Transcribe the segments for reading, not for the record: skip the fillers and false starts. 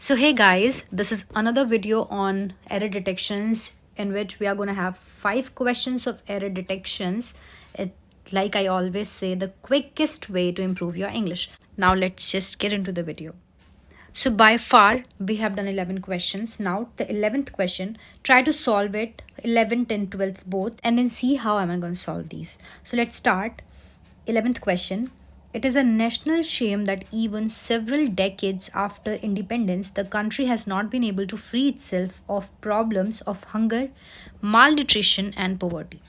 So hey guys, this is another video on error detections in which we are going to have 5 questions of error detections. It, like I always say, the quickest way to improve your English. Now let's just get into the video. So by far we have done 11 questions. Now the 11th question, try to solve it 11th and 12th both and then see how am I going to solve these. So let's start. 11th question. It is a national shame that even several decades after independence, the country has not been able to free itself of problems of hunger, malnutrition, and poverty.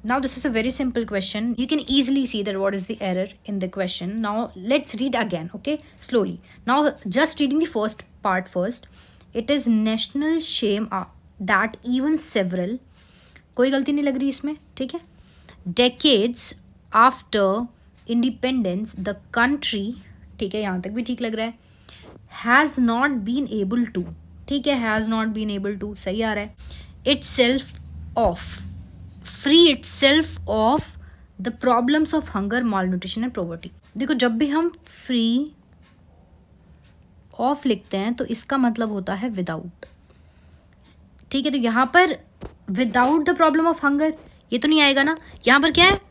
Now, this is a very simple question. You can easily see that what is the error in the question. Now, let's read again, okay, slowly. Now, just reading the first part first. It is national shame that even several, कोई गलती नहीं लग रही इसमें, ठीक है, decades after independence the country, ठीक है, यहाँ तक भी ठीक लग रहा है, has not been able to, ठीक है, has not been able to सही आ रहा है, itself of, free itself of the problems of hunger, malnutrition and poverty. देखो जब भी हम फ्री ऑफ लिखते हैं तो इसका मतलब होता है विदाउट, ठीक है. तो यहाँ पर without the problem of hunger ये तो नहीं आएगा ना, यहाँ पर क्या है,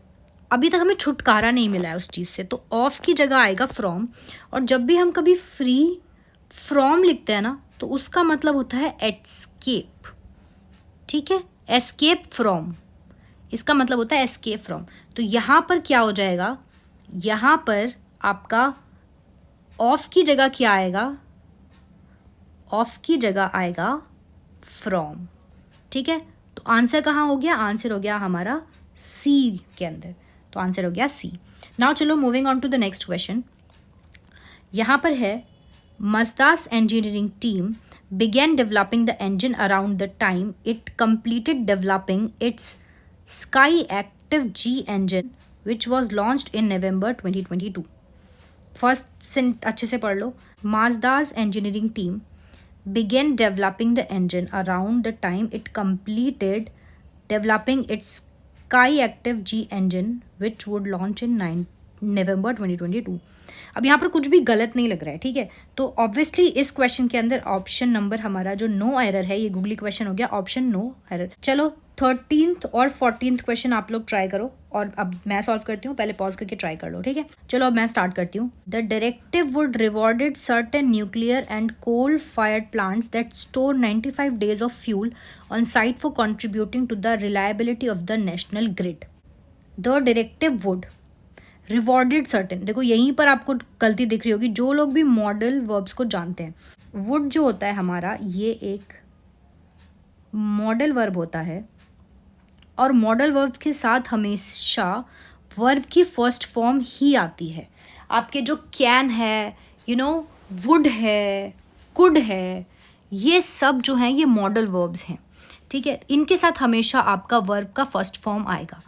अभी तक हमें छुटकारा नहीं मिला है उस चीज़ से, तो ऑफ की जगह आएगा फ्रॉम. और जब भी हम कभी फ्री फ्रॉम लिखते हैं ना तो उसका मतलब होता है एस्केप, ठीक है, एस्केप फ्रॉम, इसका मतलब होता है एस्केप फ्रॉम. तो यहाँ पर क्या हो जाएगा, यहाँ पर आपका ऑफ की जगह क्या आएगा, ऑफ की जगह आएगा फ्रॉम, ठीक है. तो आंसर कहाँ हो गया, आंसर हो गया हमारा सी के अंदर, तो आंसर हो गया सी. नाउ चलो moving on to the next question. यहाँ पर है Mazda's engineering team began developing the engine around the time it completed developing its Sky Active G engine which was launched in November 2022. First अच्छे से पढ़ लो. Mazda's engineering team began developing the engine around the time it completed developing its Sky Active G engine which would launch in November 2022. अब यहाँ पर कुछ भी गलत नहीं लग रहा है, ठीक है. तो ऑब्वियसली इस क्वेश्चन के अंदर ऑप्शन नंबर हमारा जो नो एरर है, ये गूगली क्वेश्चन हो गया, ऑप्शन नो एरर. चलो 13th और 14th क्वेश्चन आप लोग ट्राई करो और अब मैं सॉल्व करती हूँ, पहले पॉज करके ट्राई कर लो, ठीक है. चलो अब मैं स्टार्ट करती हूँ. The directive would rewarded certain nuclear and coal fired plants that store 95 days of fuel on site for contributing to the reliability of the national grid. The directive would rewarded certain, देखो यहीं पर आपको गलती दिख रही होगी जो लोग भी मॉडल वर्ब्स को जानते हैं. वुड जो होता है हमारा ये एक मॉडल वर्ब होता है और मॉडल वर्ब के साथ हमेशा वर्ब की फर्स्ट फॉर्म ही आती है. आपके जो कैन है, वुड है, कुड है, ये सब जो हैं ये मॉडल वर्ब्स हैं, ठीक है. इनके साथ हमेशा आपका वर्ब का फर्स्ट फॉर्म आएगा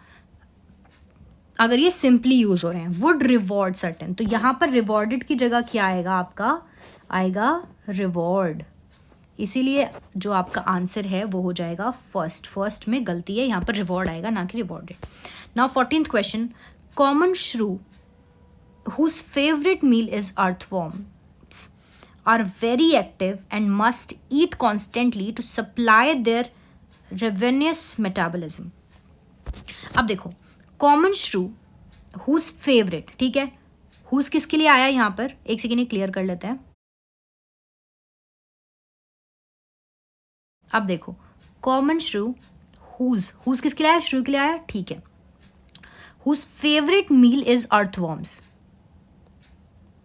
अगर ये सिंपली यूज़ हो रहे हैं. वुड रिवॉर्ड सर्टेन, तो यहाँ पर रिवॉर्डेड की जगह क्या आएगा, आपका आएगा रिवॉर्ड. इसीलिए जो आपका आंसर है वो हो जाएगा फर्स्ट में गलती है, यहाँ पर रिवॉर्ड आएगा ना कि rewarded. Now 14th question. Common श्रू whose favourite meal is earthworms are very active and must eat constantly to supply their ravenous metabolism. अब देखो कॉमन श्रू हुज फेवरेट, ठीक है, हुज किसके लिए आया यहाँ पर, एक सेकेंड क्लियर कर लेते हैं. अब देखो कॉमन श्रू हुज किसके लिए आया, श्रू के लिए आया, ठीक है. Whose favourite meal is earthworms,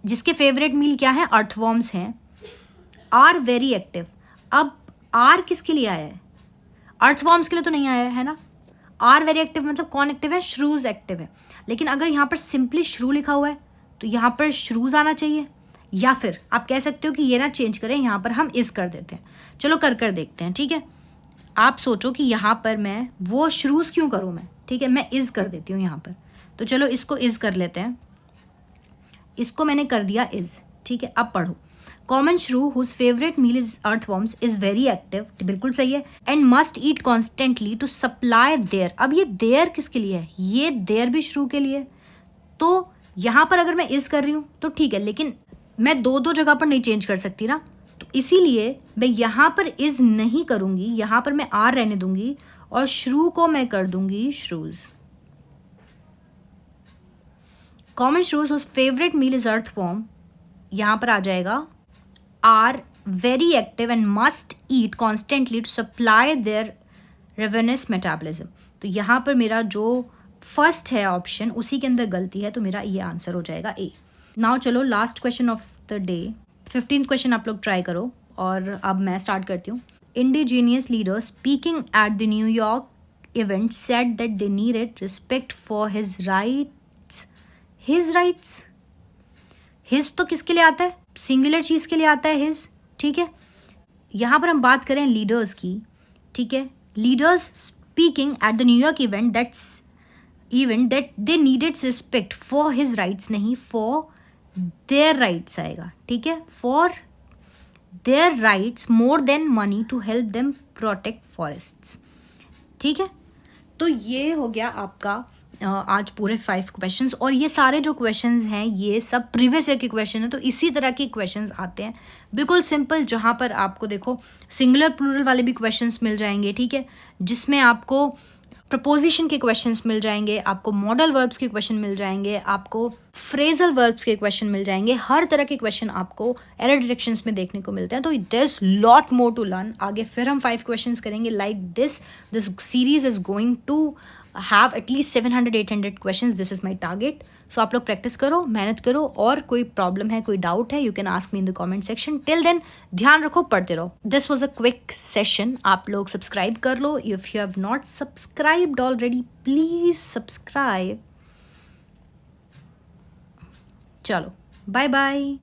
जिसके फेवरेट मील क्या है, अर्थवॉर्म्स हैं. आर वेरी एक्टिव, अब आर किसके लिए आया है, अर्थवॉर्म्स के लिए तो नहीं आया है ना. आर वेरी एक्टिव मतलब कौन एक्टिव है, श्रूज एक्टिव है. लेकिन अगर यहाँ पर सिंपली श्रू लिखा हुआ है तो यहाँ पर श्रूज आना चाहिए, या फिर आप कह सकते हो कि ये ना चेंज करें, यहाँ पर हम इज कर देते हैं. चलो कर देखते हैं, ठीक है. आप सोचो कि यहाँ पर मैं वो श्रूज क्यों करूँ मैं, ठीक है, मैं इज कर देती हूँ यहाँ पर. तो चलो इसको इज कर लेते हैं, इसको मैंने कर दिया इज, ठीक है. अब पढ़ो. कॉमन श्रू whose favourite meal is earthworms is very active, बिल्कुल सही है. And must eat constantly to supply their. अब ये देयर किसके लिए है, ये देयर भी श्रू के लिए. तो यहाँ पर अगर मैं इज कर रही हूँ तो ठीक है, लेकिन मैं दो जगह पर नहीं चेंज कर सकती ना, तो इसीलिए मैं यहाँ पर इज नहीं करूँगी, यहाँ पर मैं आर रहने दूंगी और श्रू को मैं कर दूंगी shrews. Common shrews whose favourite meal is earthworm, यहाँ पर आ जाएगा are very active and must eat constantly to supply their ravenous metabolism. तो यहाँ पर मेरा जो फर्स्ट है ऑप्शन उसी के अंदर गलती है, तो मेरा ये आंसर हो जाएगा ए। नाउ चलो last question of the day, 15th question आप लोग ट्राई करो और अब मैं स्टार्ट करती हूँ। Indigenous leader speaking at the New York event said that they needed respect for his rights. His rights, his तो किसके लिए आता है? सिंगुलर चीज़ के लिए आता है हिज, ठीक है। यहाँ पर हम बात करें लीडर्स की, ठीक है। Leaders speaking at the New York event that they needed respect for his rights, नहीं फॉर देयर राइट्स आएगा, ठीक है। For their rights more than money to help them protect forests, ठीक है। तो ये हो गया आपका आज पूरे 5 क्वेश्चंस, और ये सारे जो क्वेश्चंस हैं ये सब प्रीवियस ईयर के क्वेश्चन हैं। तो इसी तरह के क्वेश्चंस आते हैं बिल्कुल सिंपल, जहाँ पर आपको देखो सिंगुलर प्लूरल वाले भी क्वेश्चंस मिल जाएंगे, ठीक है, जिसमें आपको प्रपोजिशन के क्वेश्चंस मिल जाएंगे, आपको मॉडल वर्ब्स के क्वेश्चन मिल जाएंगे, आपको फ्रेजल वर्ब्स के क्वेश्चन मिल जाएंगे। हर तरह के क्वेश्चन आपको एरर डायरेक्शंस में देखने को मिलते हैं। तो there is lot more to learn. आगे फिर हम 5 क्वेश्चंस करेंगे like this series is going to have at least 700-800 questions. This is my target. So आप लोग प्रैक्टिस करो, मेहनत करो, और कोई प्रॉब्लम है, कोई डाउट है, you can ask me in the comment section. Till then ध्यान रखो, पढ़ते रहो। This was a quick session. आप लोग सब्सक्राइब कर लो। If you have not subscribed already, please subscribe. चलो, बाय बाय।